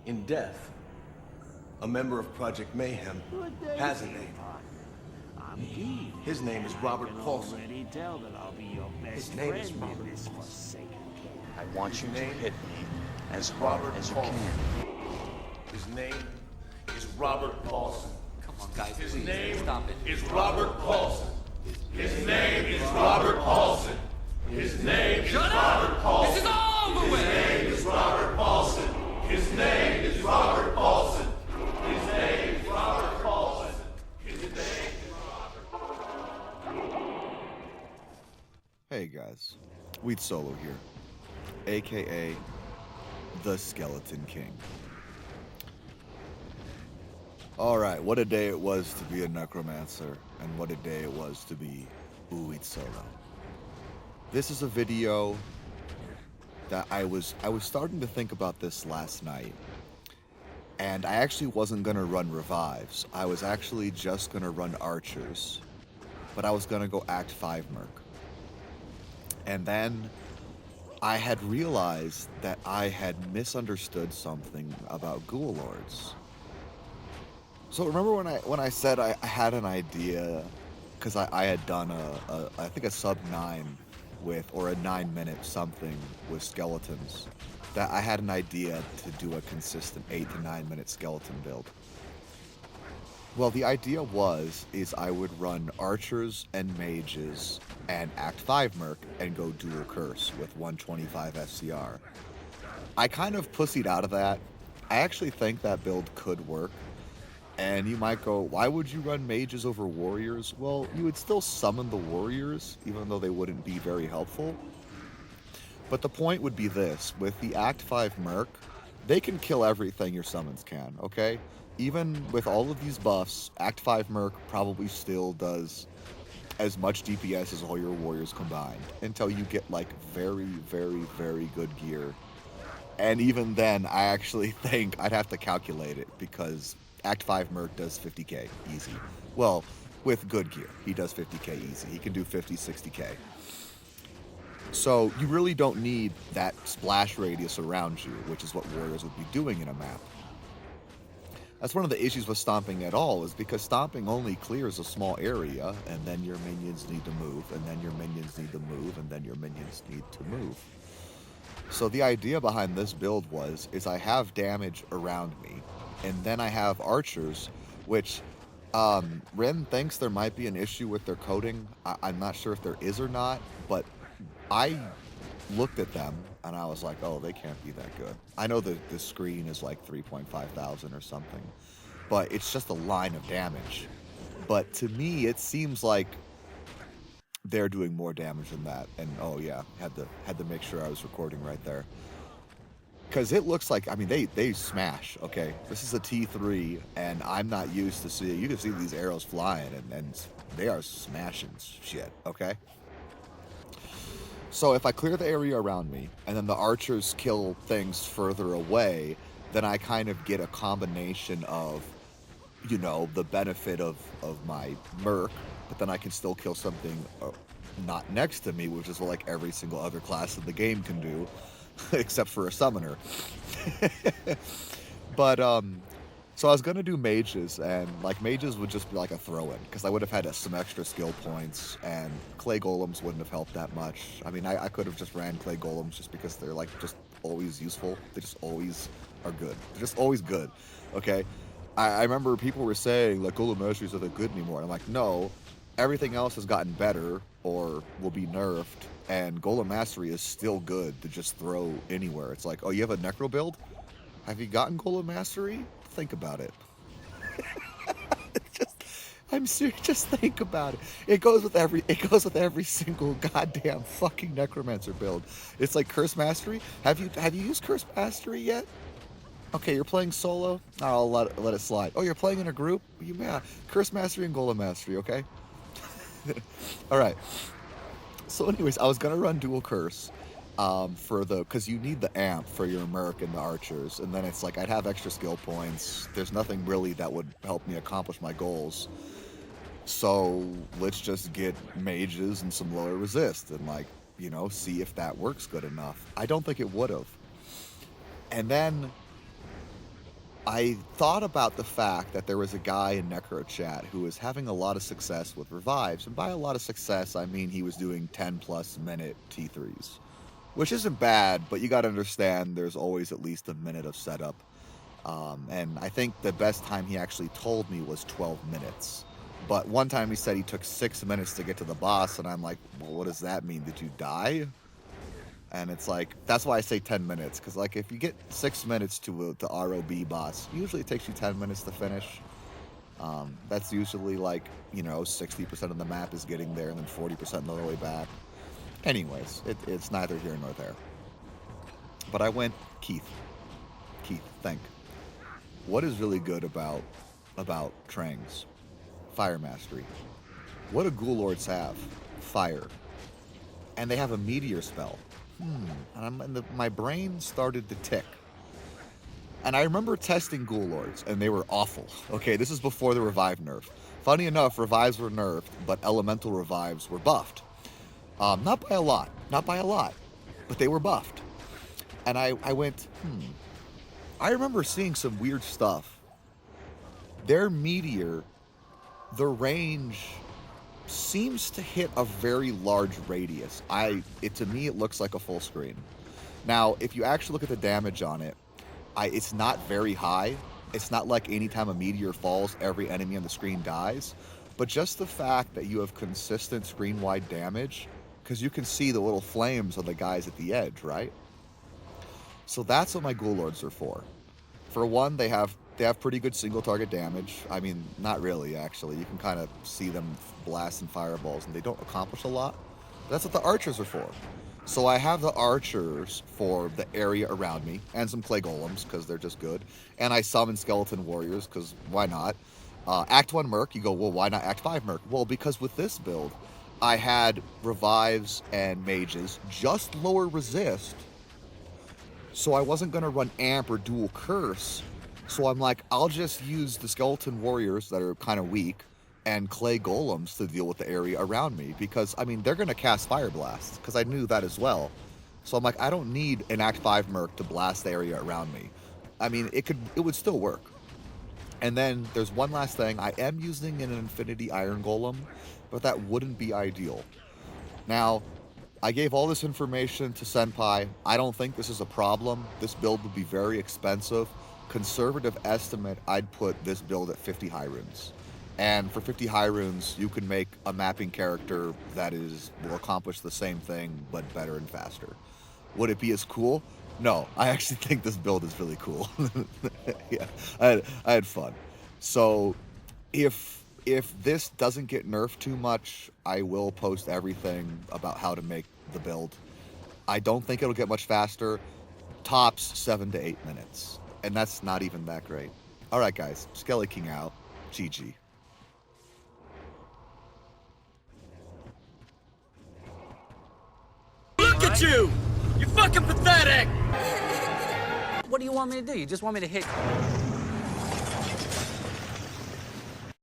in death. A member of Project Mayhem has a name. His name is Robert Paulson. His name is Robert Paulson. I want you to hit me as hard as you can. His name is Robert Paulson. Come on, guys, His please, name stop it. is Robert Paulson. His name is Robert Paulson. His name is Robert Paulson. This is over with! His name is Robert Paulson. His name is Robert Paulson. His name is Robert Paulson. His name is Robert. Hey guys, Weed Solo here, aka the Skeleton King. Alright, what a day it was to be a necromancer, and what a day it was to be Weed Solo. This is a video that I was starting to think about this last night, and I actually wasn't gonna run revives. I was actually just gonna run archers, but I was gonna go Act 5 Merc. And then I had realized that I had misunderstood something about Ghoul Lords. So remember when I said I had an idea, because I had done I think a sub 9 with, or a 9-minute something with skeletons, that I had an idea to do a consistent 8 to 9 minute skeleton build. Well, the idea is I would run archers and mages and Act 5 Merc and go dual curse with 125 FCR. I kind of pussied out of that. I actually think that build could work. And you might go, why would you run mages over warriors? Well, you would still summon the warriors, even though they wouldn't be very helpful. But the point would be this: with the Act 5 Merc, they can kill everything your summons can, okay? Even with all of these buffs, Act 5 Merc probably still does as much DPS as all your warriors combined, until you get like very, very, very good gear. And even then, I actually think I'd have to calculate it, because Act 5 Merc does 50k easy. Well, with good gear, he does 50k easy. He can do 50, 60k. So you really don't need that splash radius around you, which is what warriors would be doing in a map. That's one of the issues with stomping at all, is because stomping only clears a small area, and then your minions need to move, and then your minions need to move, and then your minions need to move. So the idea behind this build is I have damage around me, and then I have archers, which Ren thinks there might be an issue with their coding. I'm not sure if there is or not, but I looked at them and I was like, oh, they can't be that good. I know that the screen is like 3,500 or something, but it's just a line of damage. But to me, it seems like they're doing more damage than that. And oh yeah, had to make sure I was recording right there. Because it looks like, I mean, they smash, okay? This is a T3, and I'm not used to seeing, you can see these arrows flying, and they are smashing shit, okay? So if I clear the area around me, and then the archers kill things further away, then I kind of get a combination of, you know, the benefit of my Merc, but then I can still kill something not next to me, which is what like every single other class in the game can do. Except for a summoner. But so I was gonna do mages, and like mages would just be like a throw-in, because I would have had some extra skill points, and clay golems wouldn't have helped that much. I mean, I could have just ran clay golems just because they're like just always useful. They just always are good. They're just always good. Okay, I remember people were saying like golem masteries are that good anymore, and I'm like, no, everything else has gotten better or will be nerfed. And Golem Mastery is still good to just throw anywhere. It's like, oh, you have a Necro build? Have you gotten Golem Mastery? Think about it. I'm serious. Just think about it. It goes with every single goddamn fucking Necromancer build. It's like Curse Mastery. Have you used Curse Mastery yet? Okay, you're playing solo. I'll let it slide. Oh, you're playing in a group? Yeah. Curse Mastery and Golem Mastery. Okay. All right. So anyways, I was going to run dual curse because you need the amp for your Merc and the archers, and then it's like I'd have extra skill points. There's nothing really that would help me accomplish my goals. So let's just get mages and some lower resist and like, you know, see if that works good enough. I don't think it would have. And then I thought about the fact that there was a guy in Necro Chat who was having a lot of success with revives, and by a lot of success, I mean he was doing 10+ minute T3s, which isn't bad, but you gotta understand there's always at least a minute of setup. And I think the best time he actually told me was 12 minutes. But one time he said he took 6 minutes to get to the boss, and I'm like, well, what does that mean? Did you die? And it's like, that's why I say 10 minutes, because like if you get 6 minutes to the ROB boss, usually it takes you 10 minutes to finish. That's usually like, 60% of the map is getting there and then 40% on the way back. Anyways, it's neither here nor there. But I went, Keith, think. What is really good about Trangs? Fire Mastery. What do Ghoul Lords have? Fire. And they have a meteor spell. And my brain started to tick. And I remember testing Ghoul Lords, and they were awful. Okay, this is before the revive nerf. Funny enough, revives were nerfed, but elemental revives were buffed. Not by a lot, but they were buffed. And I went, I remember seeing some weird stuff. Their meteor, the range seems to hit a very large radius. To me, it looks like a full screen. Now, if you actually look at the damage on it, it's not very high. It's not like anytime a meteor falls, every enemy on the screen dies. But just the fact that you have consistent screen-wide damage, because you can see the little flames on the guys at the edge, right? So that's what my Ghoul Lords are for. For one, they have pretty good single target damage. I mean, not really, actually. You can kind of see them blasting fireballs, and they don't accomplish a lot. But that's what the archers are for. So I have the archers for the area around me, and some clay golems, because they're just good. And I summon skeleton warriors, because why not? Act 1 Merc, you go, well, why not Act 5 Merc? Well, because with this build, I had revives and mages, just lower resist, so I wasn't going to run amp or dual curse. So I'm like, I'll just use the skeleton warriors that are kind of weak and clay golems to deal with the area around me, because I mean they're going to cast fire blasts, because I knew that as well. So I'm like, I don't need an Act 5 Merc to blast the area around me. I mean, it would still work. And then there's one last thing. I am using an Infinity Iron Golem, but that wouldn't be ideal. Now, I gave all this information to Senpai. I don't think this is a problem. This build would be very expensive. Conservative estimate, I'd put this build at 50 high runes. And for 50 high runes, you can make a mapping character that will accomplish the same thing, but better and faster. Would it be as cool? No, I actually think this build is really cool. Yeah, I had fun. So if this doesn't get nerfed too much, I will post everything about how to make the build. I don't think it'll get much faster. Tops 7 to 8 minutes. And that's not even that great. Alright guys, Skelly King out. GG. Look at you! You're fucking pathetic! What do you want me to do? You just want me to hit...